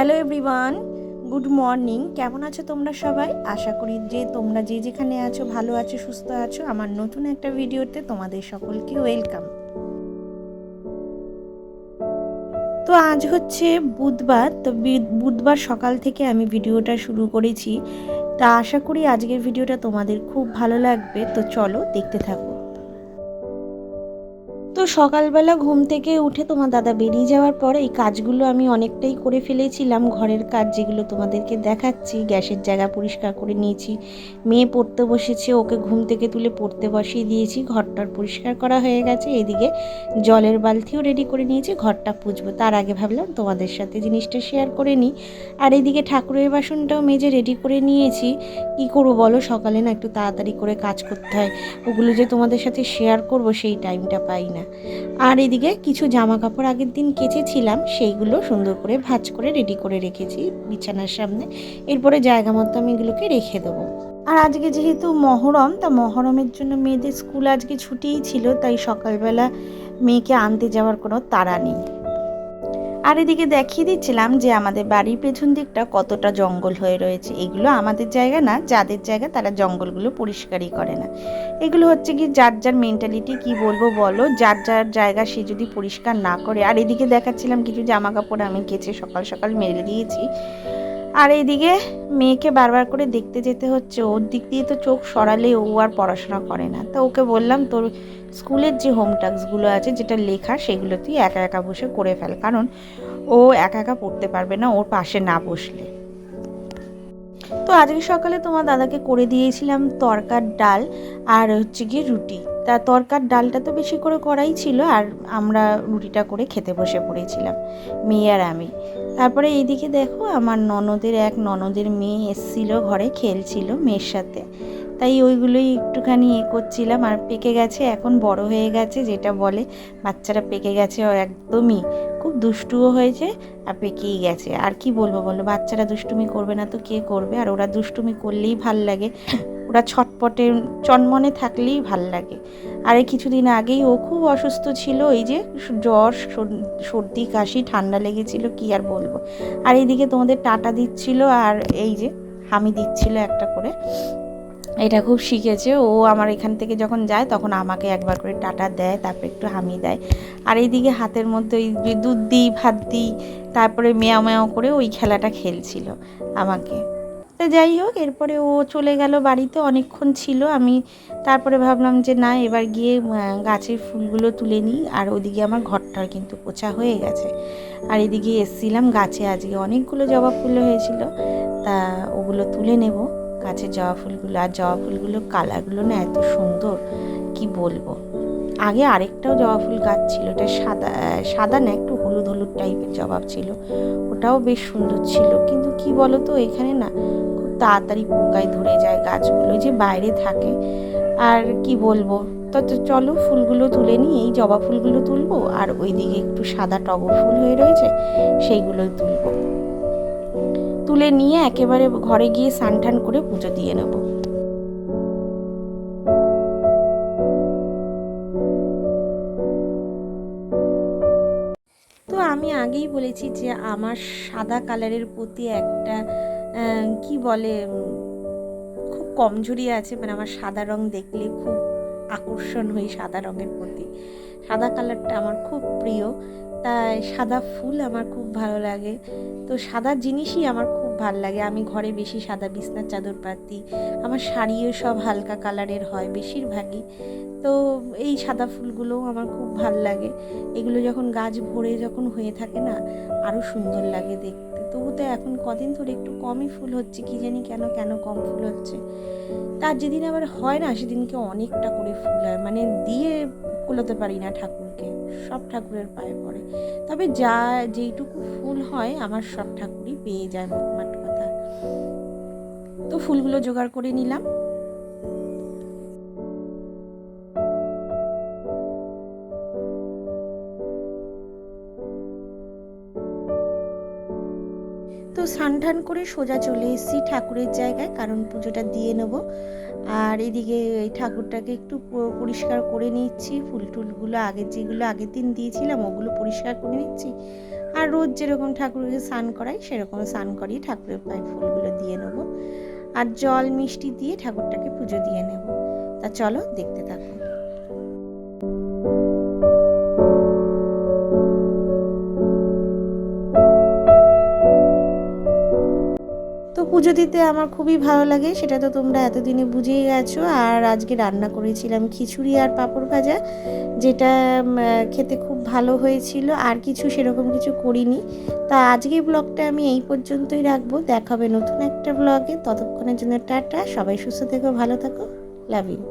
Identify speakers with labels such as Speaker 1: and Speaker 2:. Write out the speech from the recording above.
Speaker 1: Hello everyone, good morning. কেমন আছো তোমরা সবাই? আশা করি যে তোমরা যে যেখানে আছো ভালো আছো, সুস্থ আছো। আমার নতুন একটা ভিডিওতে তোমাদের সকলকে ওয়েলকাম। তো আজ হচ্ছে বুধবার, তো বুধবার সকাল থেকে আমি ভিডিওটা শুরু করেছি। তা আশা করি আজকের ভিডিওটা তোমাদের খুব ভালো লাগবে। তো চলো দেখতে থাকো। তো সকালবেলা ঘুম থেকে উঠে তোমার দাদা বেরিয়ে যাওয়ার পর এই কাজগুলো আমি অনেকটাই করে ফেলেছিলাম। ঘরের কাজ যেগুলো তোমাদেরকে দেখাচ্ছি, গ্যাসের জায়গা পরিষ্কার করে নিয়েছি, মেয়ে পড়তে বসেছে, ওকে ঘুম থেকে তুলে পড়তে বসিয়ে দিয়েছি, ঘরটার পরিষ্কার করা হয়ে গেছে। এদিকে জলের বালতিও রেডি করে নিয়েছি, ঘরটা পুছবো। তার আগে ভাবলাম তোমাদের সাথে জিনিসটা শেয়ার করে নিই। আর এদিকে ঠাকুরের বাসনটাও মেজে রেডি করে নিয়েছি। কী করবো বলো, সকালে না একটু তাড়াতাড়ি করে কাজ করতে হয়, ওগুলো যে তোমাদের সাথে শেয়ার করব সেই টাইমটা পাই না। আর এদিকে কিছু জামা কাপড় আগের দিন কেচেছিলাম, সেইগুলো সুন্দর করে ভাঁজ করে রেডি করে রেখেছি বিছানার সামনে। এরপরে জায়গা মতো আমি এগুলোকে রেখে দেবো। আর আজকে যেহেতু মহরম, তা মহরমের জন্য মেয়েদের স্কুল আজকে ছুটিই ছিল, তাই সকালবেলা মেয়েকে আনতে যাওয়ার কোনো তাড়া নেই। আর এদিকে দেখিয়ে দিচ্ছিলাম যে আমাদের বাড়ির পেছন দিকটা কতটা জঙ্গল হয়ে রয়েছে। এগুলো আমাদের জায়গা না, যাদের জায়গা তারা জঙ্গলগুলো পরিষ্কারই করে না। এগুলো হচ্ছে কি যার যার মেন্টালিটি, কি বলবো বলো, যার যার জায়গা সে যদি পরিষ্কার না করে। আর এদিকে দেখাচ্ছিলাম কিছু জামা কাপড় আমি কেচে সকাল সকাল মেলে দিয়েছি। আর এইদিকে মেয়েকে বারবার করে দেখতে যেতে হচ্ছে, ওর দিক দিয়ে তো চোখ সরালে ও আর পড়াশোনা করে না। তো ওকে বললাম তোর স্কুলের যে হোম টাস্কগুলো আছে, যেটা লেখা, সেগুলো তুই একা একা বসে করে ফেল, কারণ ও একা একা পড়তে পারবে না ওর পাশে না বসলে। তো আজকে সকালে তোমার দাদাকে করে দিয়েছিলাম তরকার ডাল আর হচ্ছে গিয়ে রুটি। তা তরকার ডালটা তো বেশি করে করাই ছিল, আর আমরা রুটিটা করে খেতে বসে পড়েছিলাম মেয়ে আর আমি। তারপরে এইদিকে দেখো আমার ননদের মেয়ে এসছিল, ঘরে খেলছিল মেয়ের সাথে, তাই ওইগুলোই একটুখানি করছিলাম। আর পেকে গেছে, এখন বড় হয়ে গেছে, যেটা বলে বাচ্চারা পেকে গেছে, একদমই খুব দুষ্টুও হয়েছে আর পেকেই গেছে। আর কি বলবো বলো, বাচ্চারা দুষ্টুমি করবে না তো কে করবে? আর ওরা দুষ্টুমি করলেই ভাল লাগে, ওরা ছটপটে চনমনে থাকলেই ভাল লাগে। আর এই কিছুদিন আগেই ও খুব অসুস্থ ছিল, এই যে জ্বর, সর্দি, কাশি, ঠান্ডা লেগেছিল, কি আর বলবো। আর এইদিকে তোমাদের টাটা দিচ্ছিল, আর এই যে হামি দিচ্ছিল একটা করে। এটা খুব শিখেছে ও, আমার এখান থেকে যখন যায় তখন আমাকে একবার করে টাটা দেয়, তারপরে একটু হামি দেয়। আর এইদিকে হাতের মধ্যে ওই যে দুধ দিই, ভাত দিই, তারপরে মেয়াও মেয়াও করে ওই খেলাটা খেলছিল আমাকে। তো যাই হোক, এরপরে ও চলে গেল বাড়িতে, অনেকক্ষণ ছিল। আমি তারপরে ভাবলাম যে না, এবার গিয়ে গাছের ফুলগুলো তুলে নিই। আর ওইদিকে আমার ঘরটার কিন্তু পোছা হয়ে গেছে। আর এদিকে এসছিলাম গাছে, আজকে অনেকগুলো জবা ফুল হয়েছিল, তা ওগুলো তুলে নেব, গাছের জবা ফুলগুলো। আর জবা ফুলগুলোর কালারগুলো না এত সুন্দর, কি বলবো। আগে আরেকটাও জবা ফুল গাছ ছিল, এটা সাদা সাদা না, একটু হলুদ হলুদ টাইপের জবা ছিল, ওটাও বেশ সুন্দর ছিল। কিন্তু কি বলো তো, এখানে না খুব তাড়াতাড়ি পোকায় ধরে যায় গাছগুলো, যে বাইরে থাকে। আর কি বলবো, তো চলো ফুলগুলো তুলে নিই। এই জবা ফুলগুলো তুলবো, আর ওইদিকে একটু সাদা টগর ফুল হয়ে রয়েছে, সেইগুলোই তুলবো। তুলে নিয়ে একেবারে ঘরে গিয়ে স্নান টান করে পুজো দিয়ে নেব। তো আমি আগেই বলেছি যে আমার সাদা কালারের প্রতি একটা কি বলে, খুব কমজোরি আছে, মানে আমার সাদা রং দেখলে খুব আকর্ষণ হই সাদা রঙের প্রতি। সাদা কালারটা আমার খুব প্রিয়, তাই সাদা ফুল আমার খুব ভালো লাগে। তো সাদা জিনিসই আমার খুব ভালো লাগে। আমি ঘরে বেশি সাদা বিছনার চাদর পাতি, আমার শাড়িও সব হালকা কালারের হয় বেশিরভাগই। তো এই সাদা ফুলগুলোও আমার খুব ভাল লাগে। এগুলো যখন গাছ ভরে যখন হয়ে থাকে না, আরও সুন্দর লাগে দেখতে। তবু তো এখন কদিন ধরে একটু কমই ফুল হচ্ছে, কি জানি কেন কেন কম ফুল হচ্ছে। তার যেদিন আবার হয় না, সেদিনকে অনেকটা করে ফুল হয়, মানে দিয়ে কুলোতে পারি না ঠাকুরকে, সব ঠাকুরের পায়ে পড়ে। তবে যা যেইটুকু ফুল হয় আমার সব ঠাকুরই পেয়ে যায়, মোটমাট কথা। তো ফুলগুলো জোগাড় করে নিলাম। তো স্নান টান করে সোজা চলে এসেছি ঠাকুরের জায়গায়, কারণ পুজোটা দিয়ে নেব। আর এদিকে এই ঠাকুরটাকে একটু পরিষ্কার করে নিচ্ছি, ফুল টুলগুলো আগের যেগুলো আগের দিন দিয়েছিলাম ওগুলো পরিষ্কার করে নিচ্ছি। আর রোজ যেরকম ঠাকুরকে স্নান করাই সেরকম স্নান করিয়ে ঠাকুরের পায়ে ফুলগুলো দিয়ে নেব, আর জল মিষ্টি দিয়ে ঠাকুরটাকে পুজো দিয়ে নেব। তা চলো দেখতে থাকো। তো পুজো দিতে আমার খুবই ভালো লাগে, সেটা তো তোমরা এতদিনে বুঝেই গেছো। আর আজকে রান্না করেছিলাম খিচুড়ি আর পাঁপড় ভাজা, যেটা খেতে খুব ভালো হয়েছিল। আর কিছু সেরকম কিছু করিনি। তা আজকে ব্লগটা আমি এই পর্যন্তই রাখবো, দেখা হবে নতুন একটা ব্লগে। ততক্ষণের জন্য টাটা, সবাই সুস্থ থেকো, ভালো থাকো, লাভ ইউ।